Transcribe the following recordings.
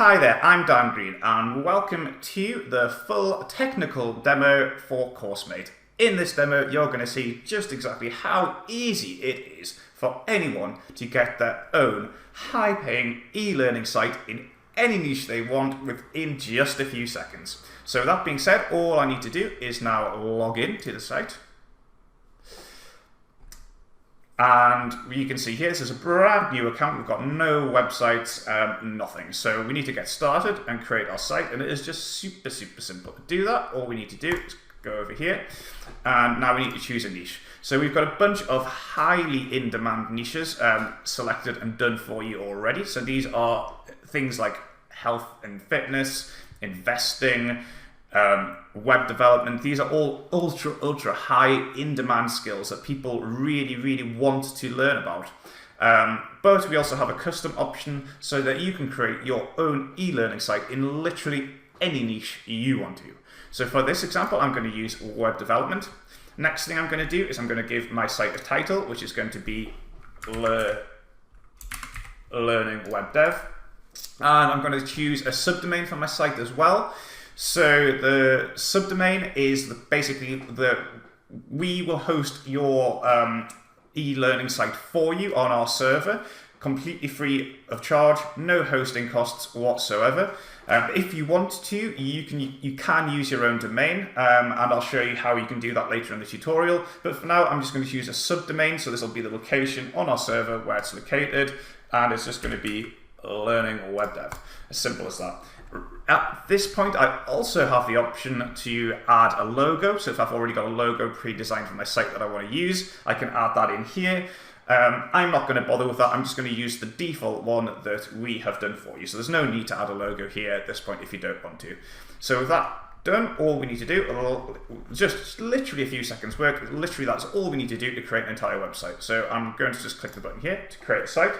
Hi there, I'm Dan Green and welcome to the full technical demo for Coursemate. In this demo, you're going to see just exactly how easy it is for anyone to get their own high-paying e-learning site in any niche they want within just a few seconds. So that being said, all I need to do is now log in to the site. And you can see here, this is a brand new account. We've got no websites, nothing. So we need to get started and create our site. And it is just super simple to do that. All we need to do is go over here. And now we need to choose a niche. So we've got a bunch of highly in-demand niches selected and done for you already. So these are things like health and fitness, investing, web development. These are all ultra high in-demand skills that people really want to learn about. But we also have a custom option so that you can create your own e-learning site in literally any niche you want to. So for this example, I'm going to use web development. Next thing I'm going to do is I'm going to give my site a title, which is going to be Learning Web Dev. And I'm going to choose a subdomain for my site as well. So the subdomain is basically we will host your e-learning site for you on our server, completely free of charge, no hosting costs whatsoever. If you want to, you can use your own domain, and I'll show you how you can do that later in the tutorial. But for now, I'm just going to use a subdomain, so this will be the location on our server where it's located, and it's just going to be Learning Web Dev. As simple as that. At this point, I also have the option to add a logo. So if I've already got a logo pre-designed for my site that I want to use, I can add that in here. I'm not going to bother with that. I'm just going to use the default one that we have done for you. So there's no need to add a logo here at this point if you don't want to. So with that done, all we need to do, just literally a few seconds work, literally that's all we need to do to create an entire website. So I'm going to just click the button here to create a site.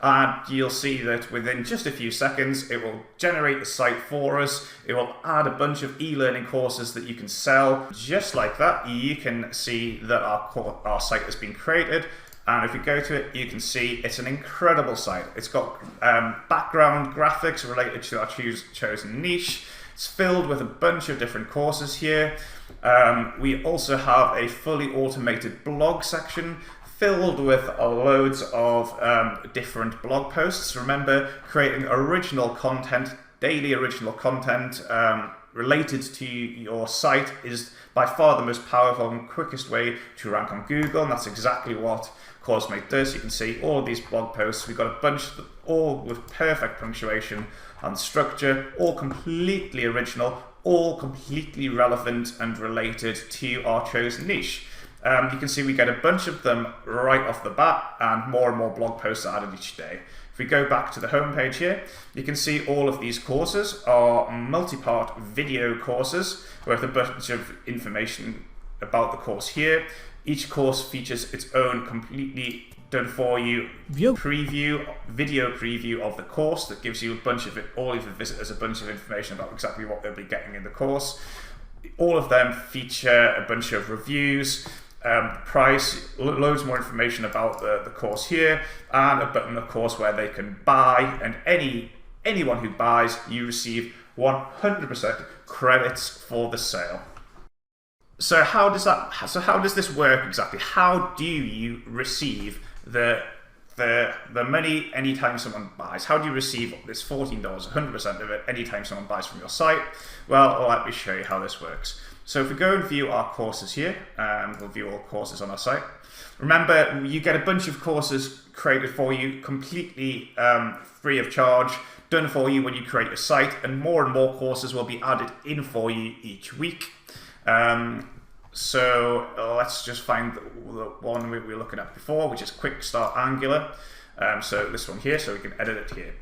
And you'll see that within just a few seconds, it will generate the site for us. It will add a bunch of e-learning courses that you can sell. Just like that, you can see that our site has been created. And if we go to it, you can see it's an incredible site. It's got background graphics related to our chosen niche. It's filled with a bunch of different courses here. We also have a fully automated blog section filled with loads of different blog posts. Remember, creating original content, daily original content related to your site is by far the most powerful and quickest way to rank on Google, and that's exactly what Coursemate does. You can see all of these blog posts. We've got a bunch, all with perfect punctuation and structure, all completely original, all completely relevant and related to our chosen niche. You can see we get a bunch of them right off the bat, and more blog posts are added each day. If we go back to the home page here, you can see all of these courses are multi-part video courses with a bunch of information about the course here. Each course features its own completely done for you video preview of the course that gives you a bunch of all of the visitors a bunch of information about exactly what they'll be getting in the course. All of them feature a bunch of reviews, price, loads more information about the course here, and a button, of course, where they can buy. And anyone who buys, you receive 100% credits for the sale. So how does this work exactly? How do you receive the money anytime someone buys? How do you receive this $14, 100% of it, anytime someone buys from your site? Well, let me show you how this works. So if we go and view our courses here, we'll view all courses on our site. Remember, you get a bunch of courses created for you completely free of charge, done for you when you create a site, and more courses will be added in for you each week. So let's just find the one we were looking at before, which is Quick Start Angular. So this one here, so we can edit it here.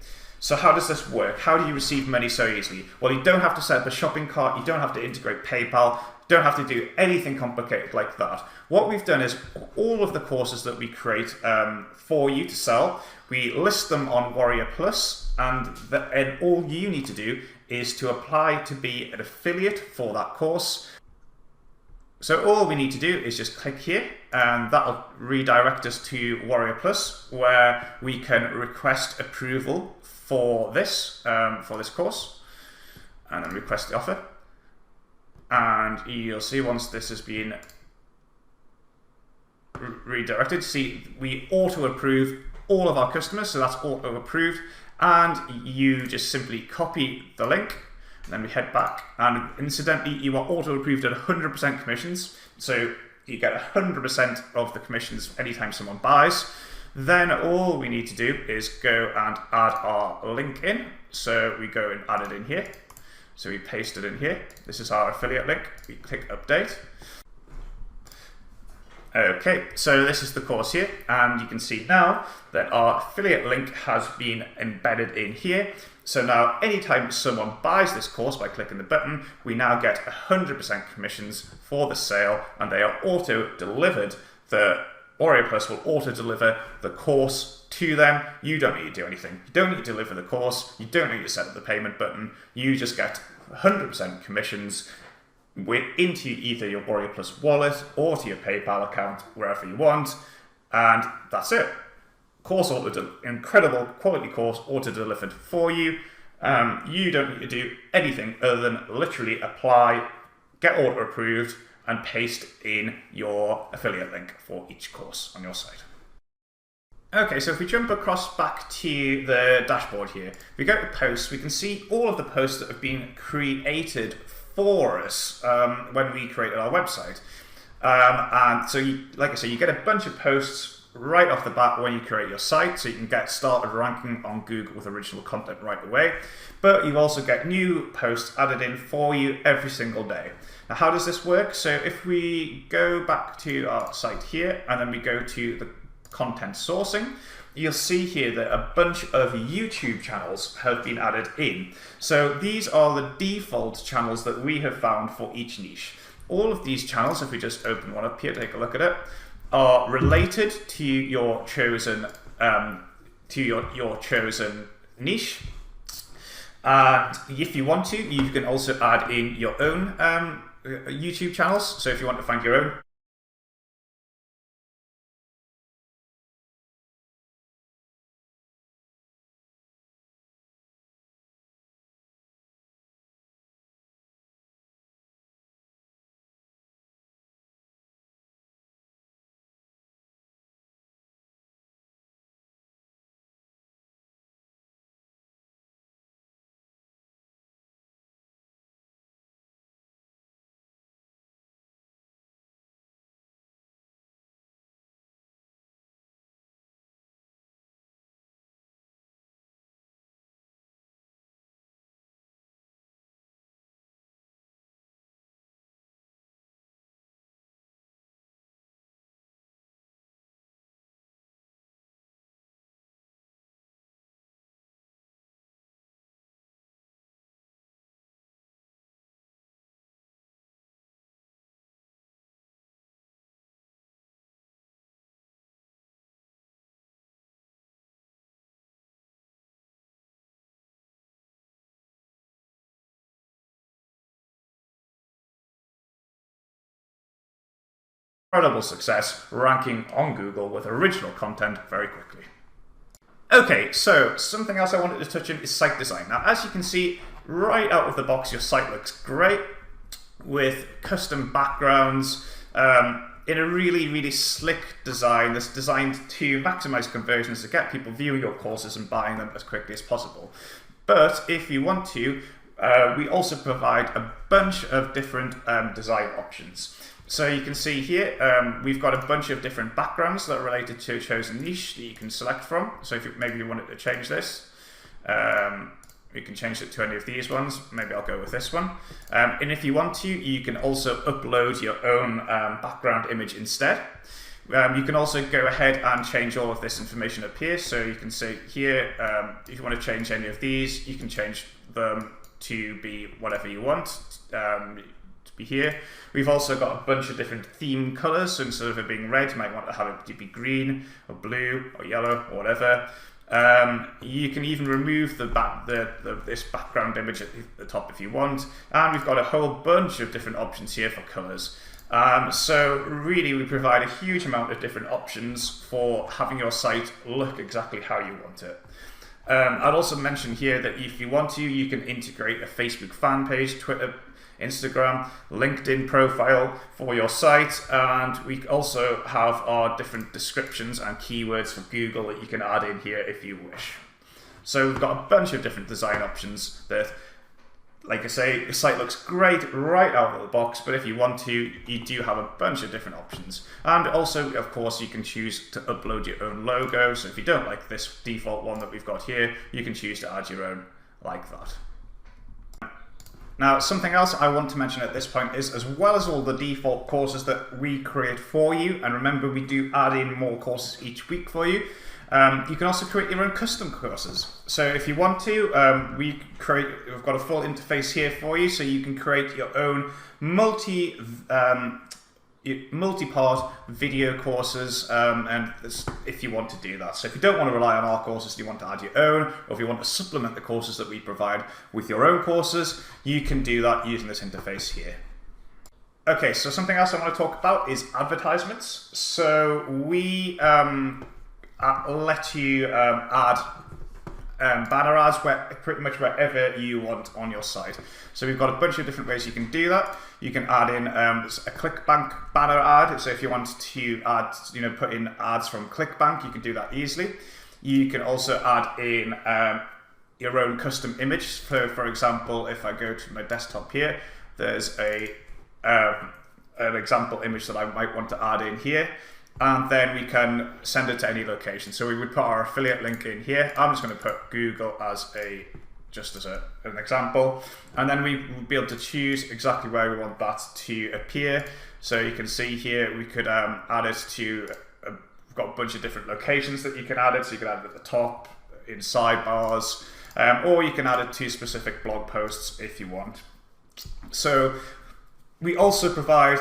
So how does this work? How do you receive money so easily? Well, you don't have to set up a shopping cart. You don't have to integrate PayPal. You don't have to do anything complicated like that. What we've done is all of the courses that we create for you to sell, we list them on Warrior Plus, and all you need to do is to apply to be an affiliate for that course. So all we need to do is just click here, and that'll redirect us to Warrior Plus, where we can request approval for this course, and then request the offer. And you'll see once this has been redirected, see we auto approve all of our customers, so that's auto approved, and you just simply copy the link, and then we head back, and incidentally you are auto approved at 100% commissions, so you get 100% of the commissions anytime someone buys. Then all we need to do is go and add our link in, so we go and add it in here, so we paste it in here. This is our affiliate link. We click update. Okay, so this is the course here, and you can see now that our affiliate link has been embedded in here. So now anytime someone buys this course by clicking the button, we now get 100% commissions for the sale, and they are auto-delivered. The Oreo Plus will auto-deliver the course to them. You don't need to do anything. You don't need to deliver the course. You don't need to set up the payment button. You just get 100% commissions into either your Oreo Plus wallet or to your PayPal account, wherever you want, and that's it. Course incredible quality course auto-delivered for you. You don't need to do anything other than literally apply, get auto-approved, and paste in your affiliate link for each course on your site. Okay, so if we jump across back to the dashboard here, if we go to posts, we can see all of the posts that have been created for us when we created our website. And so, like I say, you get a bunch of posts right off the bat when you create your site, so you can get started ranking on Google with original content right away. But you also get new posts added in for you every single day. Now, how does this work? So if we go back to our site here, and then we go to the content sourcing, you'll see here that a bunch of YouTube channels have been added in. So these are the default channels that we have found for each niche. All of these channels, if we just open one up here, take a look at it, are related to your chosen chosen niche. And if you want to, you can also add in your own YouTube channels. So if you want to find your own, incredible success ranking on Google with original content very quickly. Okay, so something else I wanted to touch on is site design. Now, as you can see, right out of the box, your site looks great with custom backgrounds in a really, really slick design that's designed to maximize conversions to get people viewing your courses and buying them as quickly as possible. But if you want to, we also provide a bunch of different design options. So you can see here, we've got a bunch of different backgrounds that are related to a chosen niche that you can select from. So if maybe you wanted to change this, you can change it to any of these ones. Maybe I'll go with this one. And if you want to, you can also upload your own background image instead. You can also go ahead and change all of this information up here. So you can see here, if you want to change any of these, you can change them to be whatever you want. Here. We've also got a bunch of different theme colors, so instead of it being red, you might want to have it to be green or blue or yellow or whatever. You can even remove this background image at the top if you want, and we've got a whole bunch of different options here for colors. So really we provide a huge amount of different options for having your site look exactly how you want it. I'd also mention here that if you want to, you can integrate a Facebook fan page, Twitter, Instagram, LinkedIn profile for your site, and we also have our different descriptions and keywords for Google that you can add in here if you wish. So we've got a bunch of different design options that, like I say, the site looks great right out of the box, but if you want to, you do have a bunch of different options. And also, of course, you can choose to upload your own logo. So if you don't like this default one that we've got here, you can choose to add your own like that. Now, something else I want to mention at this point is, as well as all the default courses that we create for you, and remember, we do add in more courses each week for you, you can also create your own custom courses. So if you want to, we've got a full interface here for you, so you can create your own multi-part video courses, and if you want to do that. So if you don't want to rely on our courses, you want to add your own, or if you want to supplement the courses that we provide with your own courses, you can do that using this interface here. Okay, so something else I want to talk about is advertisements. So we let you add banner ads pretty much wherever you want on your site. So we've got a bunch of different ways you can do that. You can add in a ClickBank banner ad. So if you want to add, put in ads from ClickBank, you can do that easily. You can also add in your own custom image. For example, if I go to my desktop here, there's an example image that I might want to add in here. And then we can send it to any location. So we would put our affiliate link in here. I'm just going to put Google as an example. And then we will be able to choose exactly where we want that to appear. So you can see here, we could add it to, we've got a bunch of different locations that you can add it. So you can add it at the top, in sidebars, or you can add it to specific blog posts if you want. So we also provide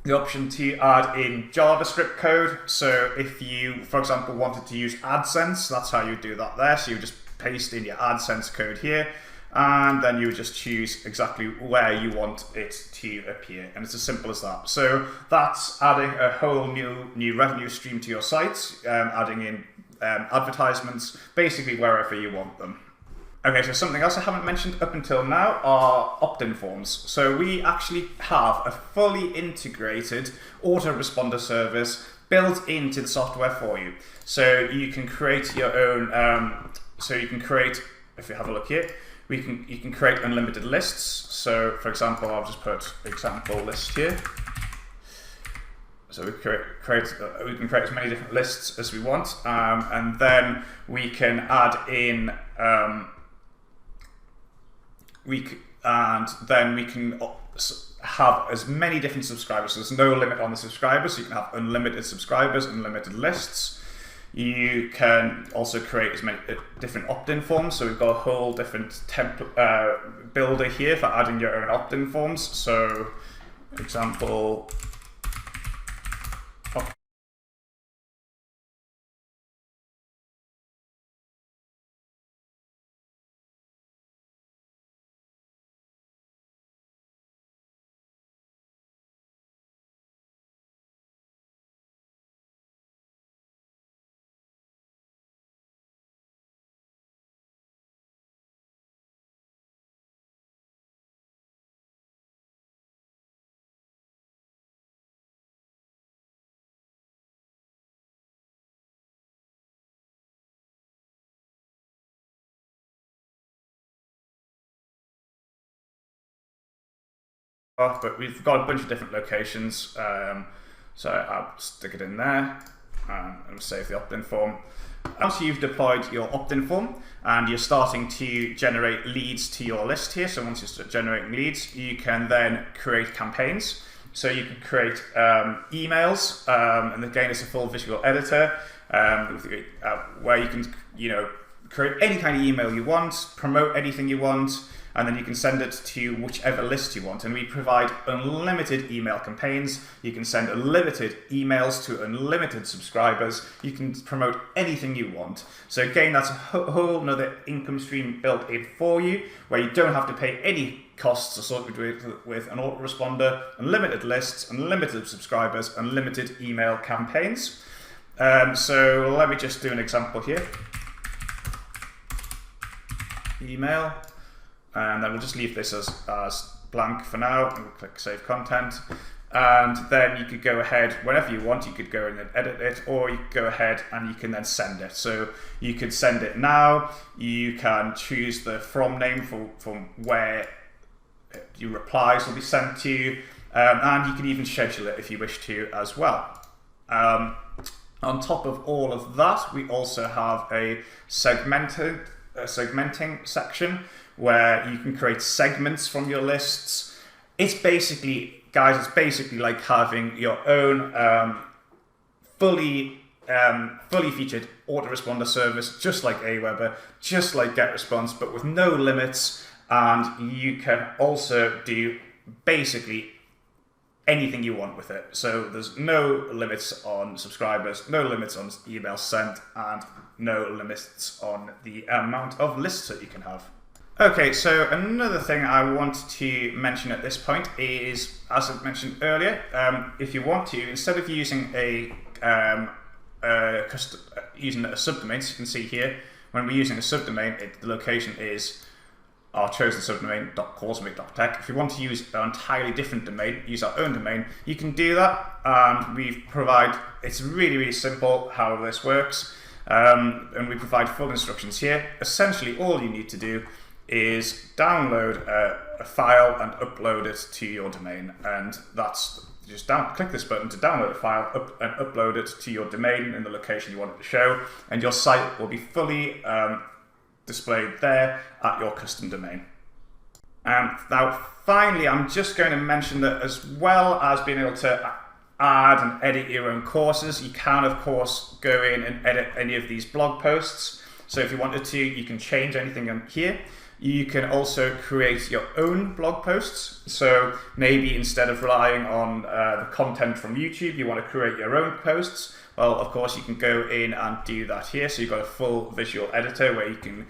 the option to add in JavaScript code. So if you, for example, wanted to use AdSense, that's how you do that there. So you just paste in your AdSense code here, and then you would just choose exactly where you want it to appear. And it's as simple as that. So that's adding a whole new revenue stream to your site, adding in advertisements, basically wherever you want them. Okay, so something else I haven't mentioned up until now are opt-in forms. So we actually have a fully integrated autoresponder service built into the software for you. So you can create your own, if you have a look here, you can create unlimited lists. So for example, I'll just put example list here. So we can create as many different lists as we want, and then we can add in we can have as many different subscribers. So there's no limit on the subscribers. So you can have unlimited subscribers, unlimited lists. You can also create as many different opt-in forms. So we've got a whole different template builder here for adding your own opt-in forms. So example, but we've got a bunch of different locations. So I'll stick it in there and save the opt-in form. Once you've deployed your opt-in form and you're starting to generate leads to your list here, so once you start generating leads, you can then create campaigns. So you can create emails, and again, it's a full visual editor where you can, create any kind of email you want, promote anything you want, and then you can send it to whichever list you want. And we provide unlimited email campaigns. You can send unlimited emails to unlimited subscribers. You can promote anything you want. So again, that's a whole nother income stream built in for you, where you don't have to pay any costs associated with an autoresponder, unlimited lists, unlimited subscribers, unlimited email campaigns. So let me just do an example here. email, and then we'll just leave this as blank for now, and we'll click Save Content. And then you could go ahead, whenever you want, you could go in and edit it, or you could go ahead and you can then send it. So you could send it now, you can choose the from name from where your replies will be sent to you, and you can even schedule it if you wish to as well. On top of all of that, we also have a segmenting section where you can create segments from your lists. It's basically, guys, it's basically like having your own fully featured autoresponder service, just like Aweber, just like GetResponse, but with no limits. And you can also do basically anything you want with it. So there's no limits on subscribers, no limits on emails sent, and no limits on the amount of lists that you can have. Okay, so another thing I want to mention at this point is, as I mentioned earlier, if you want to, instead of using using a subdomain, so you can see here, when we're using a subdomain, the location is our chosen subdomain .coursemate.tech. If you want to use an entirely different domain, use our own domain, you can do that. And we provide, it's really, really simple how this works. And we provide full instructions here. Essentially, all you need to do is download a file and upload it to your domain. And that's just click this button to download a file and upload it to your domain in the location you want it to show. And your site will be fully displayed there at your custom domain. Now, finally, I'm just going to mention that as well as being able to add and edit your own courses, you can, of course, go in and edit any of these blog posts. So if you wanted to, you can change anything on here. You can also create your own blog posts. So maybe instead of relying on the content from YouTube, you want to create your own posts. Well, of course, you can go in and do that here. So you've got a full visual editor where you can,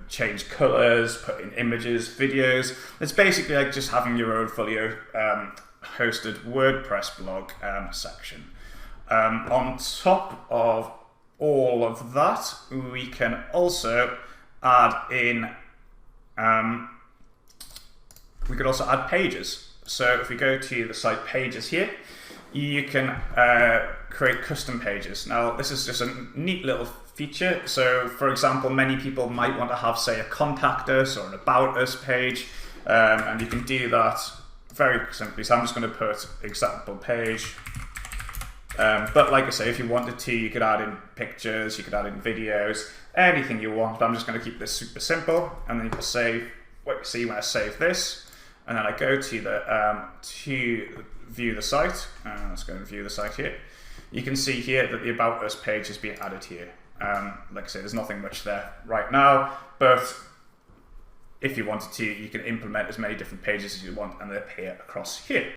change colors, put in images, videos. It's basically like just having your own fully hosted WordPress blog section. On top of all of that, we can also add in, we could also add pages. So if we go to the site pages here, you can create custom pages. Now, this is just a neat little feature. So, for example, many people might want to have, say, a contact us or an about us page, and you can do that very simply. So I'm just going to put example page. But like I say, if you wanted to, you could add in pictures, you could add in videos, anything you want. I'm just going to keep this super simple, and then you can save. What you see when I save this, and then I go to the to view the site. Let's go and view the site here. You can see here that the About Us page is being added here. Like I say, there's nothing much there right now, but if you wanted to, you can implement as many different pages as you want, and they appear across here.